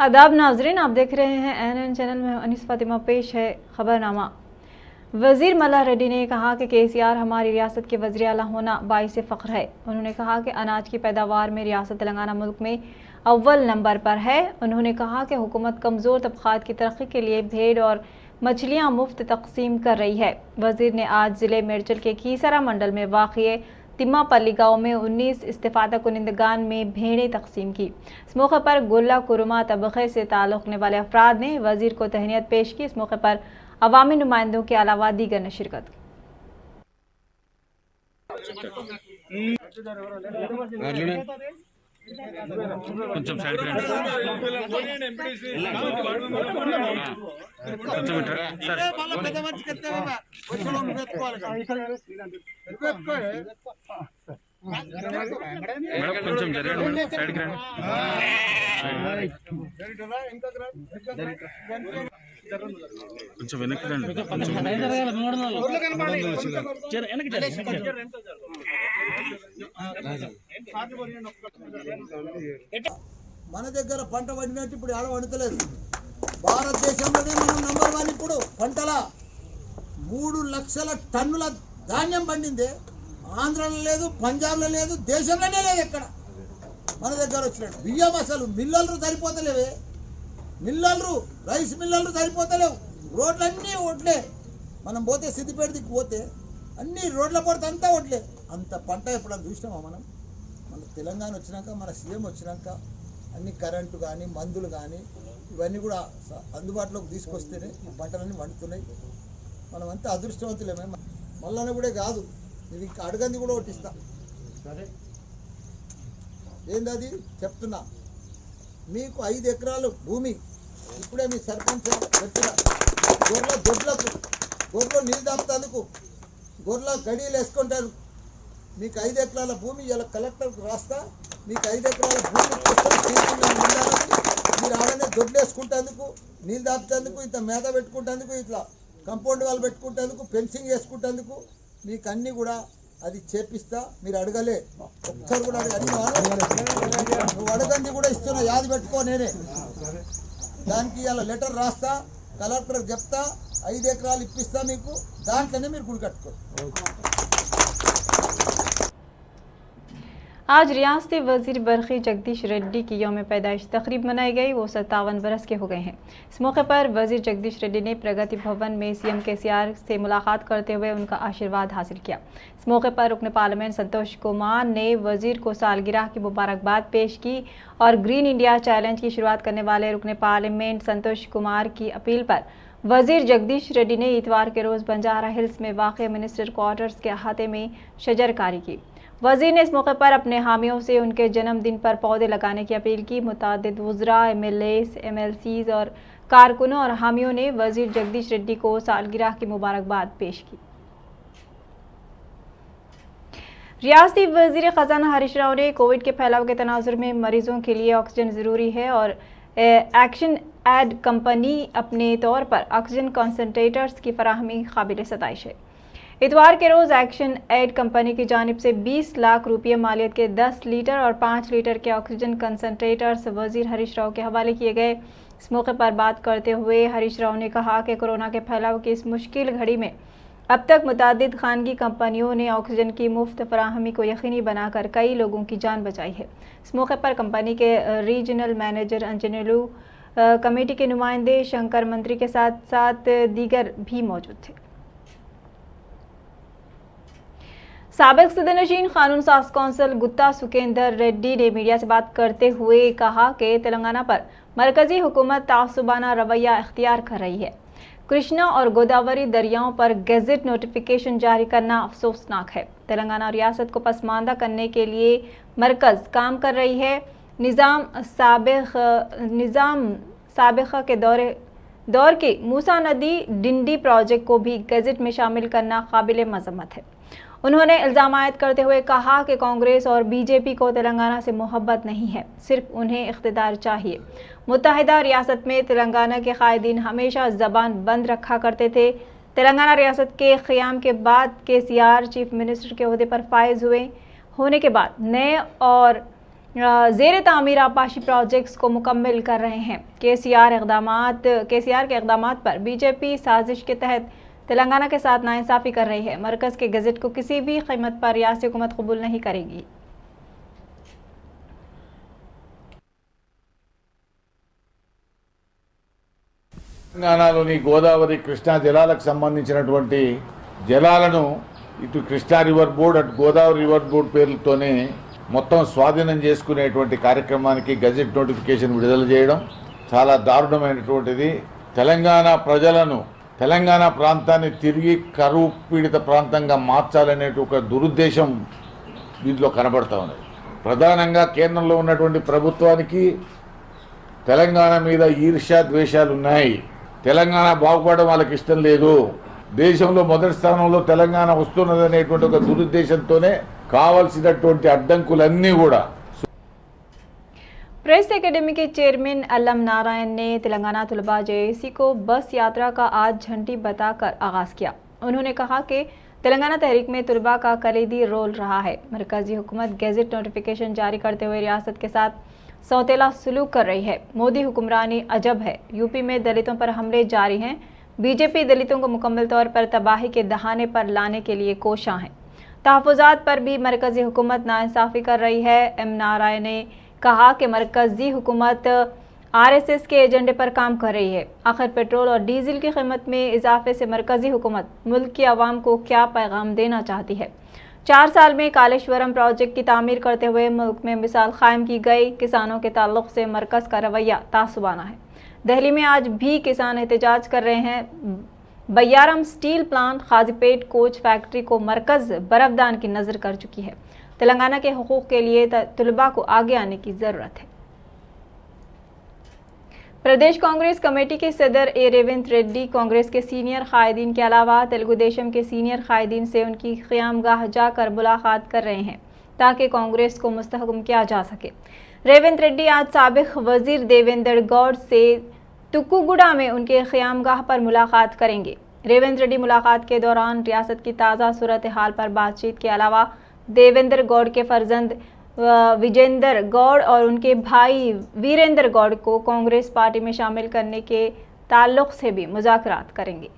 आदाब नाजरीन, आप देख रहे हैं एनएन चैनल में। अनीस फातिमा पेश है खबरनामा। वजीर मल्ला रेड्डी ने कहा कि केसीआर हमारी रियासत के वज़ीर आला होना बाइस फ़ख्र है। उन्होंने कहा कि अनाज की पैदावार में रियासत तेलंगाना मुल्क में अव्वल नंबर पर है। उन्होंने कहा कि हुकूमत कमज़ोर तबक़ात की तरक्की के लिए भेड़ और मछलियाँ मुफ्त तकसीम कर रही है। वज़ीर ने आज ज़िले मेरचल के कीसरा मंडल में वाक़िए तिम्मापल्ली गाँव में 19 इस्तिफ़ादा कुनिंदगान में भेड़ें तकसीम की। इस मौके पर गोल्ला कुरुमा तबक़े से ताल्लुक़ रखने वाले अफराद ने वज़ीर को तहनीत पेश की। इस मौके पर अवामी नुमाइंदों के अलावा दीगर ने शिरकत की। కొంచెం సైడ్ రండి కొంచెం ఇట్రా మేడం కొంచెం జరగండి మేడం సైడ్కి రండి కొంచెం వెనక్కి రండి మన దగ్గర పంట పండినట్టు ఇప్పుడు ఆడ వండుతలేదు. భారతదేశంలోనే మనం నంబర్ 1 ఇప్పుడు పంటల 3 లక్షల టన్నుల ధాన్యం పండిందే. ఆంధ్రలో లేదు, పంజాబ్లో లేదు, దేశంలోనే లేదు. ఎక్కడ మన దగ్గర వచ్చినట్టు బియ్యం అసలు మిల్లర్లు సరిపోతలేవే. మిల్లర్లు రైస్ మిల్లర్లు సరిపోతలేవు. రోడ్లన్నీ ఒడ్లే. మనం పోతే సిద్దిపేట దిక్కు పోతే అన్ని రోడ్ల పొడత అంతా ఒడ్లే. అంత పంట ఎప్పుడన్నా చూసినామా మనం? మన తెలంగాణ వచ్చినాక, మన సీఎం వచ్చినాక అన్ని కరెంటు కానీ మందులు కానీ ఇవన్నీ కూడా అందుబాటులోకి తీసుకొస్తేనే ఈ పంటలన్నీ వండుతున్నాయి. మనం అంతా అదృష్టవంతులేమే. మళ్ళీ కూడా కాదు, నేను ఇంకా అడగంది కూడా ఒట్టిస్తా. సరే ఏందది చెప్తున్నా. మీకు 5 ఎకరాలు భూమి ఇప్పుడే మీ సర్పంచ్ పెట్టిన గొర్రెలు నీళ్ళు దాపుతందుకు గొర్రెల గడియలు వేసుకుంటారు. మీకు 5 ఎకరాల భూమి ఇలా కలెక్టర్కి రాస్తా. మీకు 5 ఎకరాల భూమి మీరు ఆడనే దొడ్లు వేసుకుంటేందుకు, నీళ్ళు దాపుతందుకు, ఇంత మేత పెట్టుకుంటేందుకు, ఇట్లా కంపౌండ్ వాళ్ళు పెట్టుకుంటేందుకు, ఫెన్సింగ్ వేసుకుంటేందుకు మీకు అన్నీ కూడా అది చేపిస్తా. మీరు అడగలే, ఒక్కరు కూడా నువ్వు అడగంది కూడా ఇస్తున్నా, యాది పెట్టుకో. నేనే దానికి ఇలా లెటర్ రాస్తా, కలెక్టర్ చెప్తా, 5 ఎకరాలు ఇప్పిస్తా మీకు. దాంట్లోనే మీరు గుడి కట్టుకో. आज रियासती वज़ीर बरक़ी जगदीश रेड्डी की यौम पैदाइश तकरीब मनाई गई। वो 57 बरस के हो गए हैं। इस मौके पर वज़ीर जगदीश रेड्डी ने प्रगति भवन में सीएम केसीआर से मुलाकात करते हुए उनका आशीर्वाद हासिल किया। इस मौके पर रुकन पार्लियामेंट संतोष कुमार ने वज़ीर को सालगिरह की मुबारकबाद पेश की और ग्रीन इंडिया चैलेंज की शुरुआत करने वाले रुकन पार्लियामेंट संतोष कुमार की अपील पर वज़ीर जगदीश रेड्डी ने इतवार के रोज़ बंजारा हिल्स में वाक़ मिनिस्टर क्वार्टर्स के अहाते में शजरकारी की। वज़ीर ने इस मौके पर अपने हामियों से उनके जन्मदिन पर पौधे लगाने की अपील की। मुतादिद वज़रा, MLAs, MLCs और कारकुनों और हामियों ने वज़ीर जगदीश रेड्डी को सालगिरह की मुबारकबाद पेश की। रियासती वज़ीर ख़ज़ाना हरीश राव ने कोविड के फैलाव के तनाजुर में मरीजों के लिए ऑक्सीजन ज़रूरी है और एक्शन एड कंपनी अपने तौर पर ऑक्सीजन कंसनट्रेटर्स की फराहमी काबिल सताइश है। इतवार के रोज़ एक्शन एड कंपनी की जानिब से 20 लाख रुपये मालियत के 10 लीटर और 5 लीटर के ऑक्सीजन कंसनट्रेटर्स वज़ीर हरीश राव के हवाले किए गए। इस मौके पर बात करते हुए हरीश राव ने कहा कि कोरोना के फैलाव की इस मुश्किल घड़ी में अब तक मुतादिद खानगी कंपनियों ने ऑक्सीजन की मुफ्त फराहमी को यकीनी बनाकर कई लोगों की जान बचाई है। इस मौके पर कंपनी के रीजनल मैनेजर अंजनेलू, कमेटी के नुमाइंदे, शंकर मंत्री के साथ साथ दीगर भी मौजूद थे। साबिक सदरनशीन कानून साज कौंसिल गुत्ता सुकेंदर रेड्डी ने मीडिया से बात करते हुए कहा कि तेलंगाना पर मरकजी हुकूमत तासुबाना रवैया इख्तियार कर रही है। कृष्णा और गोदावरी दरियाओं पर गैजेट नोटिफिकेशन जारी करना अफसोसनाक है। तेलंगाना रियासत को पसमानदा करने के लिए मरकज़ काम कर रही है। निज़ाम साबिक़ा के दौर की मूसा नदी डिंडी प्रोजेक्ट को भी गैजेट में शामिल करना काबिल मज़म्मत है। उन्होंने इल्ज़ाम आयद करते हुए कहा कि कांग्रेस और बीजेपी को तेलंगाना से मोहब्बत नहीं है, सिर्फ उन्हें इख्तिदार चाहिए। मुत्तहिदा रियासत में तेलंगाना के कायदीन हमेशा ज़बान बंद रखा करते थे। तेलंगाना रियासत के क़याम के बाद केसीआर चीफ मिनिस्टर के ओहदे पर फायज होने के बाद नए और ज़ेर तामीर आपाशी प्रोजेक्ट्स को मुकम्मल कर रहे हैं। केसीआर के इक़दामात पर बीजेपी साजिश के तहत तेलंगाना के साथ नाइंसाफ़ी कर रही है। मरकज़ के गज़ट को किसी भी कीमत पर रियासती हुकूमत कबूल नहीं करेगी। తెలంగాణలోని గోదావరి కృష్ణా జలాలకు సంబంధించినటువంటి జలాలను ఇటు కృష్ణా రివర్ బోర్డ్ అటు గోదావరి రివర్ బోర్డ్ పేర్లతోనే మొత్తం స్వాధీనం చేసుకునేటువంటి కార్యక్రమానికి గజెట్ నోటిఫికేషన్ విడుదల చేయడం చాలా దారుణమైనటువంటిది. తెలంగాణ ప్రజలను తెలంగాణ ప్రాంతాన్ని తిరిగి కరువు పీడిత ప్రాంతంగా మార్చాలనే ఒక దురుద్దేశం దీంట్లో కనబడతా ఉన్నది. ప్రధానంగా కేంద్రంలో ఉన్నటువంటి ప్రభుత్వానికి తెలంగాణ మీద ఈర్ష్య ద్వేషాలు ఉన్నాయి. తెలంగాణ బాగుపడడం వాళ్ళకి ఇష్టం లేదు. దేశంలో మొదటి స్థానంలో తెలంగాణ వస్తున్నదనేటువంటి ఒక దురుద్దేశంతోనే కావాల్సినటువంటి అడ్డంకులన్నీ కూడా. प्रेस एकेडमी के चेयरमैन अल्लम नारायण ने तेलंगाना तलबा जेएसी को बस यात्रा का आज झंडी बताकर आगाज किया। उन्होंने कहा कि तेलंगाना तहरीक में तलबा का कलीदी रोल रहा है। मरकजी हुकूमत गैजेट नोटिफिकेशन जारी करते हुए रियासत के साथ सौतेला सलूक कर रही है। मोदी हुक्मरानी अजब है। यूपी में दलितों पर हमले जारी हैं। बीजेपी दलितों को मुकम्मल तौर पर तबाही के दहाने पर लाने के लिए कोशां है। तहफ़्फ़ुज़ात पर भी मरकजी हुकूमत नाइंसाफ़ी कर रही है। एम नारायण ने कहा कि मरकजी हुकूमत आरएसएस के एजेंडे पर काम कर रही है। आखिर पेट्रोल और डीजल की कीमत में इजाफे से मरकजी हुकूमत मुल्क की आवाम को क्या पैगाम देना चाहती है। 4 साल में कालेश्वरम प्रोजेक्ट की तामीर करते हुए मुल्क में मिसाल कायम की गई। किसानों के ताल्लुक से मरकज़ का रवैया तासुबाना है। दिल्ली में आज भी किसान एहतजाज कर रहे हैं। Bayyaram steel plant, Kazipet coach factory को मरकज़ बर्फदान की नज़र कर चुकी है। तेलंगाना के हुकूक के लिए तलबा को आगे आने की ज़रूरत है। प्रदेश कांग्रेस कमेटी के सदर ए रेवंत रेड्डी कांग्रेस के सीनियर कायदीन के अलावा तेलुगु देशम के सीनियर कायदीन से उनकी क़यामगाह जाकर मुलाकात कर रहे हैं ताकि कांग्रेस को मुस्तहकम किया जा सके। रेवंत रेड्डी आज साबिक वजीर देवेंद्र गौड़ से तुक्कुगुड़ा में उनके क़यामगाह पर मुलाकात करेंगे। रेवंत रेड्डी मुलाकात के दौरान रियासत की ताज़ा सूरत हाल पर बातचीत के अलावा देवेंद्र गौड़ के फर्जंद विजेंद्र गौड़ और उनके भाई वीरेंद्र गौड़ को कांग्रेस पार्टी में शामिल करने के ताल्लुक से भी मुज़ाकरात करेंगे।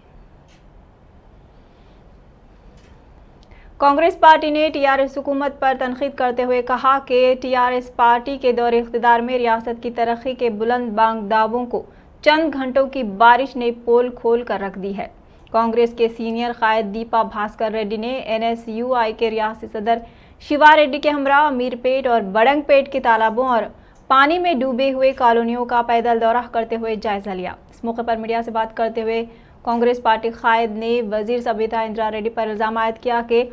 कांग्रेस पार्टी ने टीआरएस हुकूमत पर तनकीद करते हुए कहा कि टीआरएस पार्टी के दौरे इख्तिदार में रियासत की तरक्की के बुलंद बांग दावों को चंद घंटों की बारिश ने पोल खोल कर रख दी है। कांग्रेस के सीनियर कायद दीपा भास्कर रेड्डी ने एनएसयूआई के रियासती सदर शिवा रेड्डी के हमरा मीरपेट और बड़ंगपेट के तालाबों और पानी में डूबे हुए कॉलोनियों का पैदल दौरा करते हुए जायजा लिया। इस मौके पर मीडिया से बात करते हुए कांग्रेस पार्टी कायद ने वजीर सबिता इंदिरा रेड्डी पर इल्ज़ाम आयद किया कि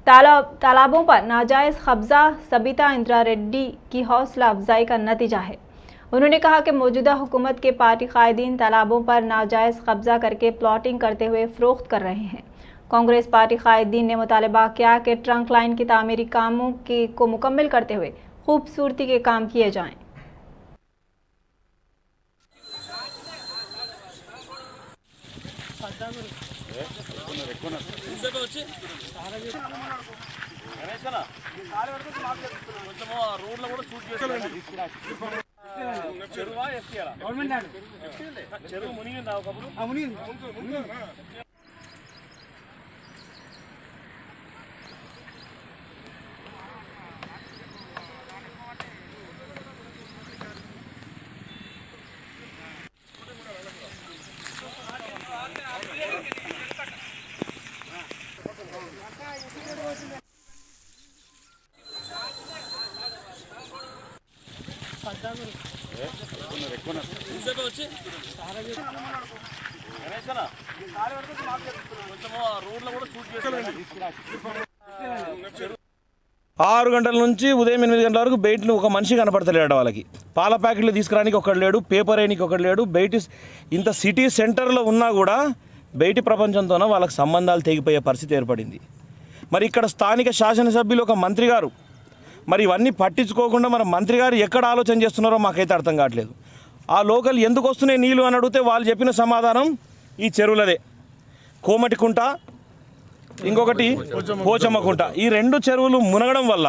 तालाबों पर नाजायज़ कब्जा सबिता इंदिरा रेड्डी की हौसला अफजाई का नतीजा है। उन्होंने कहा कि मौजूदा हुकूमत के पार्टी कायदीन तालाबों पर नाजायज़ कब्जा करके प्लॉटिंग करते हुए फ़रोख्त कर रहे हैं। कांग्रेस पार्टी कायदीन ने मुतालबा किया कि ट्रंक लाइन की तामीरी कामों को मुकम्मल करते हुए खूबसूरती के काम किए जाएं। ఆరు గంటల నుంచి ఉదయం 8 గంటల వరకు బయట ఒక మనిషి కనపడతలేడు. వాళ్ళకి పాల ప్యాకెట్లు తీసుకురానికి ఒకడు లేడు, పేపర్ వేయడానికి ఒకడు లేడు. బయట ఇంత సిటీ సెంటర్లో ఉన్నా కూడా బయటి ప్రపంచంతోనే వాళ్ళకి సంబంధాలు తెగిపోయే పరిస్థితి ఏర్పడింది. మరి ఇక్కడ స్థానిక శాసనసభ్యులు ఒక మంత్రి గారు మరి ఇవన్నీ పట్టించుకోకుండా మన మంత్రి గారు ఎక్కడ ఆలోచన చేస్తున్నారో మాకైతే అర్థం కావట్లేదు. ఆ లోకల్ ఎందుకు వస్తున్నాయి నీళ్ళు అని అడిగితే వాళ్ళు చెప్పిన సమాధానం ఈ చెరువులదే, కోమటికుంట ఇంకొకటి పోచమ్మకుంట. ఈ 2 చెరువులు మునగడం వల్ల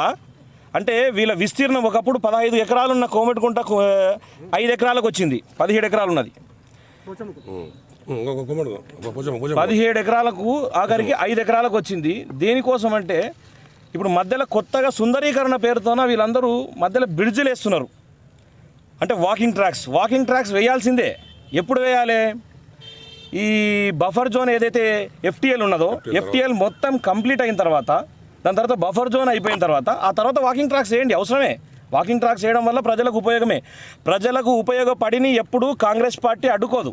అంటే వీళ్ళ విస్తీర్ణం ఒకప్పుడు 15 ఎకరాలు ఉన్న కోమటికుంట 5 ఎకరాలకు వచ్చింది, 17 ఎకరాలు ఉన్నది. 17 ఎకరాలకు ఆఖరికి 5 ఎకరాలకు వచ్చింది. దేనికోసం అంటే ఇప్పుడు మధ్యలో కొత్తగా సుందరీకరణ పేరుతోన వీళ్ళందరూ మధ్యలో బ్రిడ్జిలు వేస్తున్నారు. అంటే వాకింగ్ ట్రాక్స్ వేయాల్సిందే. ఎప్పుడు వేయాలి? ఈ బఫర్ జోన్ ఏదైతే ఎఫ్టీఎల్ ఉన్నదో ఎఫ్టీఎల్ మొత్తం కంప్లీట్ అయిన తర్వాత, దాని తర్వాత బఫర్ జోన్ అయిపోయిన తర్వాత ఆ తర్వాత వాకింగ్ ట్రాక్స్ వేయండి, అవసరమే. వాకింగ్ ట్రాక్స్ వేయడం వల్ల ప్రజలకు ఉపయోగమే. ప్రజలకు ఉపయోగపడిని ఎప్పుడు కాంగ్రెస్ పార్టీ అడ్డుకోదు.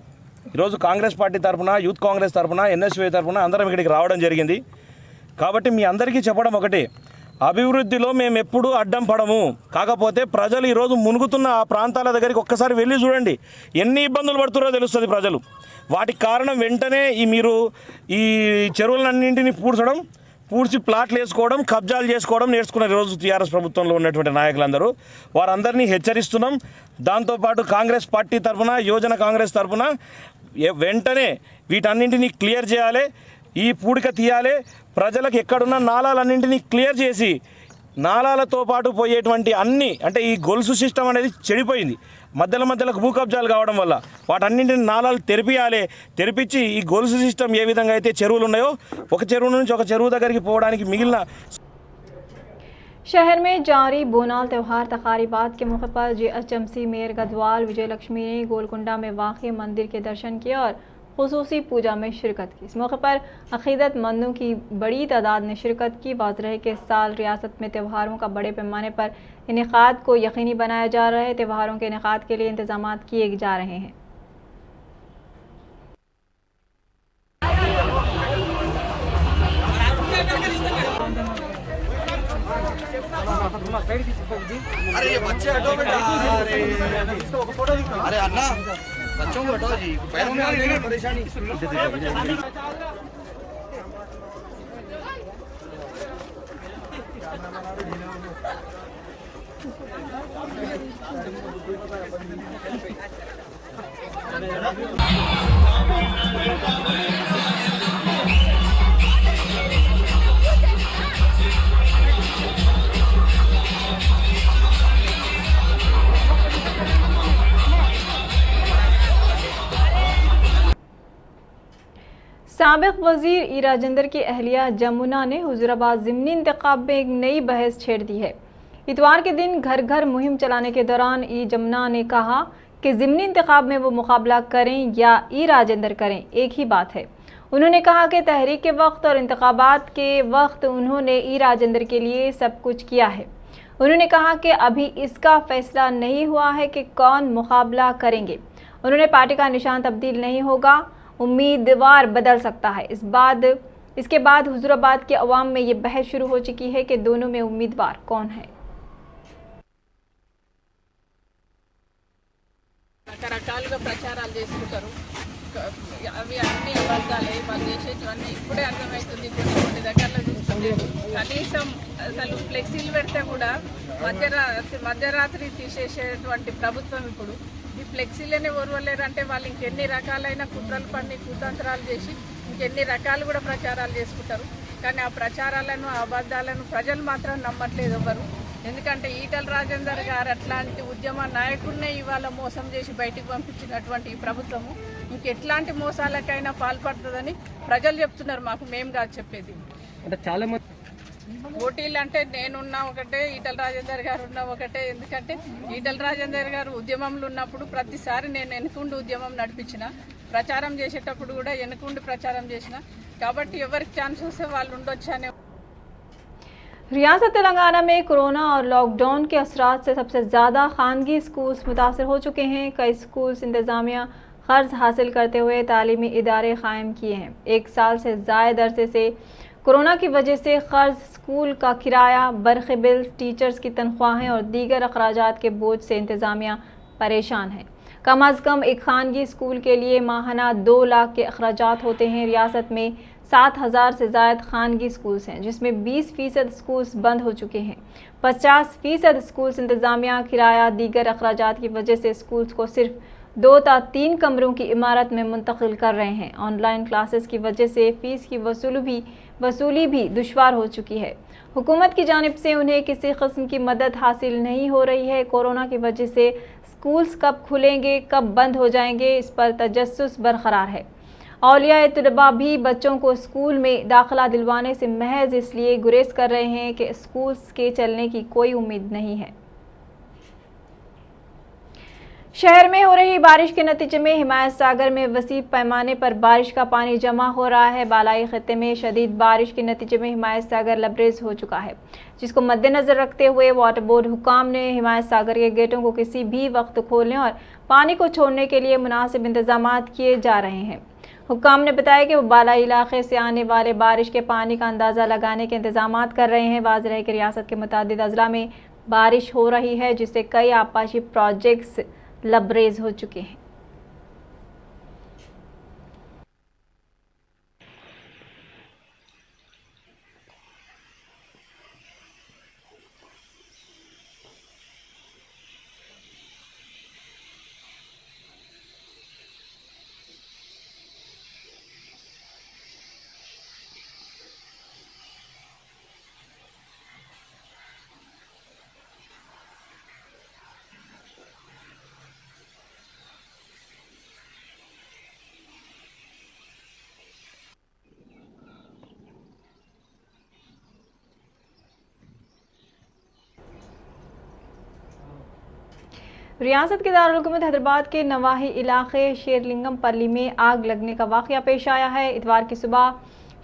ఈరోజు కాంగ్రెస్ పార్టీ తరఫున, యూత్ కాంగ్రెస్ తరఫున, ఎన్ఎస్వై తరఫున అందరం ఇక్కడికి రావడం జరిగింది. కాబట్టి మీ అందరికీ చెప్పడం ఒకటే, అభివృద్ధిలో మేము ఎప్పుడూ అడ్డం పడము. కాకపోతే ప్రజలు ఈరోజు మునుగుతున్న ఆ ప్రాంతాల దగ్గరికి ఒక్కసారి వెళ్ళి చూడండి, ఎన్ని ఇబ్బందులు పడుతున్నారో తెలుస్తుంది ప్రజలు. వాటికి కారణం వెంటనే మీరు ఈ చెరువులన్నింటినీ పూడ్చి ప్లాట్లు వేసుకోవడం, కబ్జాలు చేసుకోవడం నేర్చుకున్నారు ఈరోజు టీఆర్ఎస్ ప్రభుత్వంలో ఉన్నటువంటి నాయకులందరూ. వారందరినీ హెచ్చరిస్తున్నాం. దాంతోపాటు కాంగ్రెస్ పార్టీ తరఫున, యువజన కాంగ్రెస్ తరఫున వెంటనే వీటన్నింటినీ క్లియర్ చేయాలి, ఈ పూడిక తీయాలి. ప్రజలకు ఎక్కడున్న నాలాలన్నింటినీ క్లియర్ చేసి, నాలాలతో పాటు పోయేటువంటి అన్ని, అంటే ఈ గొలుసు సిస్టమ్ అనేది చెడిపోయింది. మధ్యలో భూ కబ్జాలు కావడం వల్ల వాటన్నింటిని నాలాలు తెరిపించి ఈ గొలుసు సిస్టమ్ ఏ విధంగా అయితే చెరువులు ఉన్నాయో, ఒక చెరువు నుంచి ఒక చెరువు దగ్గరికి పోవడానికి మిగిలిన शहर में जारी बोनाल त्यौहार तकारीबात के मौके पर जीएचएमसी मेयर गढ़वाल विजय लक्ष्मी ने गोलकुंडा में वाक़ मंदिर के दर्शन किए और खुसूसी पूजा में शिरकत की। इस मौके पर अक़ीदतमंदों की बड़ी तादाद ने शिरकत की। वाज़ेह है कि इस साल रियासत में त्योहारों का बड़े पैमाने पर इनेक़ाद को यकीनी बनाया जा रहा है। त्योहारों के इनेक़ाद के लिए इंतज़ामात किए जा रहे हैं। अरे ये बच्चे हटो बेटा, अरे अन्ना बच्चों को हटाओ जी, पैरों में आने की परेशानी। साबिक़ वज़ीर ई राजेंद्र की अहलिया जमुना ने हुज़ूराबाद ज़िमनी इंतखाब में एक नई बहस छेड़ दी है। इतवार के दिन घर घर मुहिम चलाने के दौरान ई जमुना ने कहा कि ज़िमनी इंतखाब में वो मुकाबला करें या ई राजेंद्र करें, एक ही बात है। उन्होंने कहा कि तहरीक के वक्त और इंतखाबात के वक्त उन्होंने ई राजेंद्र के लिए सब कुछ किया है। उन्होंने कहा कि अभी इसका फैसला नहीं हुआ है कि कौन मुकाबला करेंगे। उन्होंने पार्टी का निशान तब्दील नहीं होगा, उम्मीदवार बदल सकता है। इसके बाद हुज़ूराबाद के अवाम में ये बहस शुरू हो चुकी है कि दोनों में उम्मीदवार कौन है। రకరకాలుగా ప్రచారాలు చేసుకుంటారు. అవి అన్ని అబద్ధాలే. వాళ్ళు చేసేటివన్నీ ఇప్పుడే అర్థమవుతుంది. కొన్ని దగ్గరలో చూస్తుంటే కనీసం అసలు ఫ్లెక్సీలు పెడితే కూడా మధ్యరాత్రి తీసేసేటువంటి ప్రభుత్వం ఇప్పుడు ఈ ఫ్లెక్సీలనే ఓర్వలేరంటే వాళ్ళు ఇంకెన్ని రకాలైన కుట్రలు పన్ని కుతంత్రాలు చేసి ఇంకెన్ని రకాలు కూడా ప్రచారాలు చేసుకుంటారు. కానీ ఆ ప్రచారాలను, ఆ అబద్ధాలను ప్రజలు మాత్రం నమ్మట్లేదు ఎవరు. ఎందుకంటే ఈటల రాజేందర్ గారు అట్లాంటి ఉద్యమ నాయకుడినే ఇవాళ మోసం చేసి బయటికి పంపించినటువంటి ఈ ప్రభుత్వము ఇంకెట్లాంటి మోసాలకైనా పాల్పడుతుందని ప్రజలు చెప్తున్నారు. మాకు మేము కాదు చెప్పేది. అంటే చాలా మంది పోటీలు అంటే నేనున్నా ఒకటే, ఈటల రాజేందర్ గారు ఉన్న ఒకటే. ఎందుకంటే ఈటల రాజేందర్ గారు ఉద్యమంలో ఉన్నప్పుడు ప్రతిసారి నేను వెనుకుండి ఉద్యమం నడిపించిన, ప్రచారం చేసేటప్పుడు కూడా వెనుకుండి ప్రచారం చేసిన. కాబట్టి ఎవరికి ఛాన్స్ వస్తే వాళ్ళు ఉండొచ్చు అనే। रियासत तेलंगाना में कोरोना और लॉकडाउन के असरात से सबसे ज़्यादा खानगी स्कूल्स मुतासर हो चुके हैं। कई स्कूल्स इंतज़ामिया क़र्ज़ हासिल करते हुए तालीमी इदारे क़ायम किए हैं। 1 साल से ज़ायद अरसे से कोरोना की वजह से क़र्ज़, स्कूल का किराया, बरक़ी बिल्स, टीचर्स की तनख्वाहें और दीगर अखराजात के बोझ से इंतज़ामिया परेशान है। कम अज़ कम एक खानगी स्कूल के लिए माहाना 2 लाख के अखराजात होते हैं। रियासत में 7,000 से ज़ायद खानगी स्कूल्स हैं, जिसमें 20% स्कूल्स बंद हो चुके हैं। 50% स्कूल्स इंतज़ामिया, किराया, दीगर अखराजात की वजह से स्कूल्स को सिर्फ 2 या 3 कमरों की इमारत में मुंतकिल कर रहे हैं। ऑनलाइन क्लासेस की वजह से फ़ीस की वसूली भी दुश्वार हो चुकी है। हुकूमत की जानिब से उन्हें किसी किस्म की मदद हासिल नहीं हो रही है। कोरोना की वजह से स्कूल्स कब खुलेंगे, कब बंद हो जाएंगे, इस पर तजस्सुस बरकरार है। औलिया तलबा भी बच्चों को स्कूल में दाखिला दिलवाने से महज इसलिए गुरेज कर रहे हैं कि स्कूल्स के चलने की कोई उम्मीद नहीं है। शहर में हो रही बारिश के नतीजे में हिमायत सागर में वसी पैमाने पर बारिश का पानी जमा हो रहा है। बालाई खत्ते में शदीद बारिश के नतीजे में हिमायत सागर लबरेज हो चुका है, जिसको मद्देनजर रखते हुए वाटर बोर्ड हुकाम ने हिमायत सागर के गेटों को किसी भी वक्त खोलने और पानी को छोड़ने के लिए मुनासिब इंतजाम किए जा रहे हैं। हुकाम ने बताया कि वो बालाई इलाके से आने वाले बारिश के पानी का अंदाज़ा लगाने के इंतजाम कर रहे हैं। वाज़ेह है कि रियासत के मुतादिद अजला में बारिश हो रही है, जिससे कई आपाशी प्रोजेक्ट्स लबरेज हो चुके हैं। रियासत के दारुल-हुकूमत हैदराबाद के नवाही इलाके शेरलिंगम पल्ली में आग लगने का वाक़या पेश आया है। इतवार की सुबह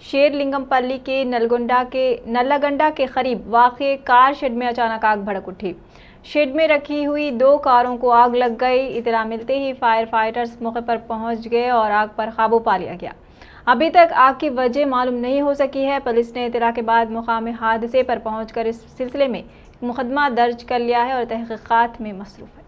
शेरलिंगम पल्ली के नल्लागंडा के करीब वाक़े कार शेड में अचानक आग भड़क उठी। शेड में रखी हुई 2 कारों को आग लग गई। इतला मिलते ही फायर फाइटर्स मौके पर पहुंच गए और आग पर काबू पा लिया गया। अभी तक आग की वजह मालूम नहीं हो सकी है। पुलिस ने इतला के बाद मुकाम हादसे पर पहुंचकर इस सिलसिले में मुकदमा दर्ज कर लिया है और तहकीकात में मसरूफ़ है।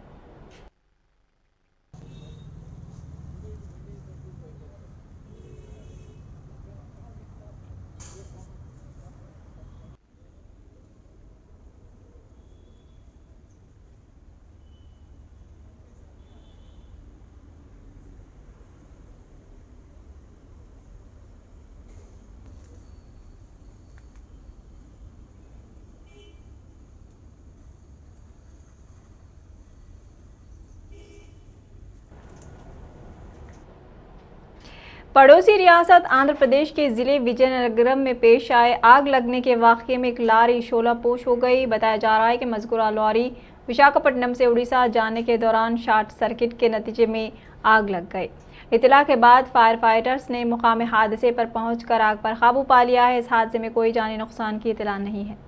पड़ोसी रियासत आंध्र प्रदेश के ज़िले विजयनगरम में पेश आए आग लगने के वाक़ये में एक लारी शोलापोश हो गई। बताया जा रहा है कि मज़कूरा लॉरी विशाखापट्टनम से उड़ीसा जाने के दौरान शॉर्ट सर्किट के नतीजे में आग लग गई। इतला के बाद फायर फाइटर्स ने मुकाम हादसे पर पहुंचकर आग पर काबू पा लिया है। इस हादसे में कोई जानी नुकसान की इतला नहीं है।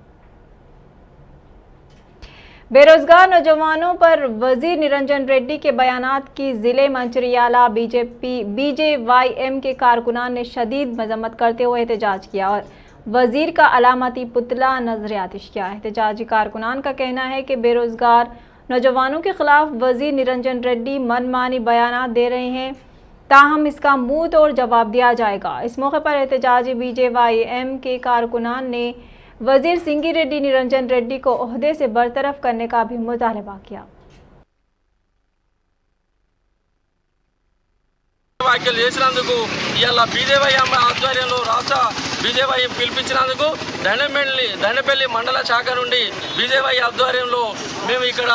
बेरोजगार नौजवानों पर वजीर निरंजन रेड्डी के बयानात की जिले मंचिरियाला बीजेवाईएम के कारकुनान ने शदीद मजम्मत करते हुए एहतजाज किया और वजीर का अलामती पुतला नजर आतिश किया। एहतजाजी कारकुनान का कहना है कि बेरोजगार नौजवानों के खिलाफ वजीर निरंजन रेड्डी मनमानी बयानात दे रहे हैं, ताहम इसका मुंह तोड़ जवाब दिया जाएगा। इस मौके पर एहतजाजी बीजेवाईएम के कारकुनान ने वजीर सिंगी रेड्डी निरंजन रेड्डी को ओहदे से बरतरफ करने का भी मुतालबा किया। వ్యాఖ్యలు చేసినందుకు ఇవాళ బీజేవైఎం ఆధ్వర్యంలో రాష్ట్ర బీజేవైఎం పిలిపించినందుకు దండపల్లి మండల శాఖ నుండి బీజేవై ఆధ్వర్యంలో మేము ఇక్కడ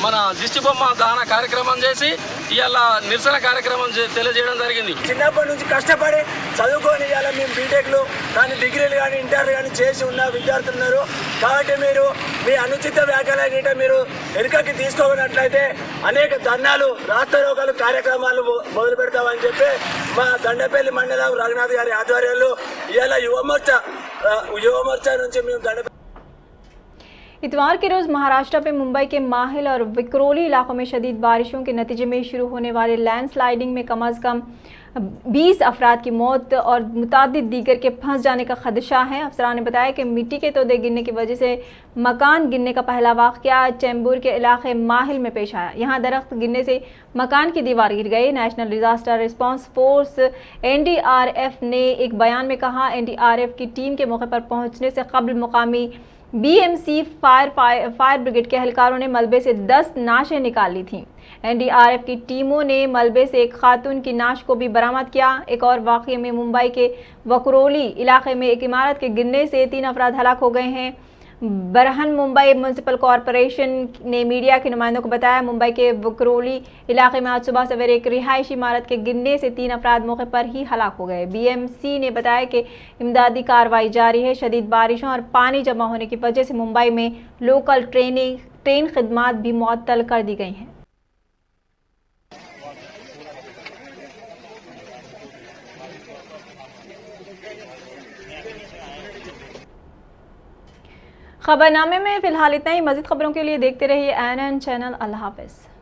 మన దిష్టి బొమ్మ దాన కార్యక్రమం చేసి ఇవాళ నిరసన కార్యక్రమం తెలియజేయడం జరిగింది। చిన్నప్పటి నుంచి కష్టపడి చదువుకొని ఇవాళ మేము బీటెక్లు కానీ డిగ్రీలు కానీ ఇంటర్ కానీ చేసి ఉన్న విద్యార్థులు ఉన్నారు। కాబట్టి మీరు మీ అనుచిత వ్యాఖ్యల గిట్ట మీరు వెనుకకి తీసుకోనట్లయితే అనేక ధర్నాలు రాస్తారోకాలు కార్యక్రమాలు మొదలు పెడతామని చెప్పి మా దండపల్లి మండలం రఘునాథ్ గారి ఆధ్వర్యంలో ఇవాళ యువమోర్చా నుంచి మేము దండపల్లి। इतवार के रोज़ महाराष्ट्र में मुंबई के माहिल और विक्रोली इलाकों में शदीद बारिशों के नतीजे में शुरू होने वाले लैंडस्लाइडिंग में कम अज़ कम 20 अफराद की मौत और मुतादिद दीगर के फंस जाने का खदशा है। अफसरान ने बताया कि मिट्टी के तोदे गिरने की वजह से मकान गिरने का पहला वाक़या चैम्बूर के इलाके माहिल में पेश आया। यहाँ दरख्त गिरने से मकान की दीवार गिर गई। National disaster response force NDRF ने एक बयान में कहा, NDRF की टीम के मौके पर पहुँचने से कबल मुकामी BMC फायर ब्रिगेड के एहलकारों ने मलबे से 10 नाशें निकाल ली थीं। NDRF की टीमों ने मलबे से एक खातून की नाश को भी बरामद किया। एक और वाक़ये में मुंबई के वकरोली इलाके में एक इमारत के गिरने से 3 अफराद हलाक हो गए हैं। बरहन मुंबई म्यूनिसिपल कॉरपोरेशन ने मीडिया के नुमाइंदों को बताया, मुंबई के विक्रोली इलाके में आज सुबह सवेरे एक रिहायशी इमारत के गिरने से 3 अफराद मौके पर ही हलाक हो गए। बीएमसी ने बताया कि इमदादी कार्रवाई जारी है। शदीद बारिशों और पानी जमा होने की वजह से मुंबई में लोकल ट्रेन खिदमात भी मुअत्तल कर दी गई हैं। खबरनामे में फिलहाल इतना ही। मज़ीद खबरों के लिए देखते रहिए ANN चैनल। अल्लाह हाफ़िज़।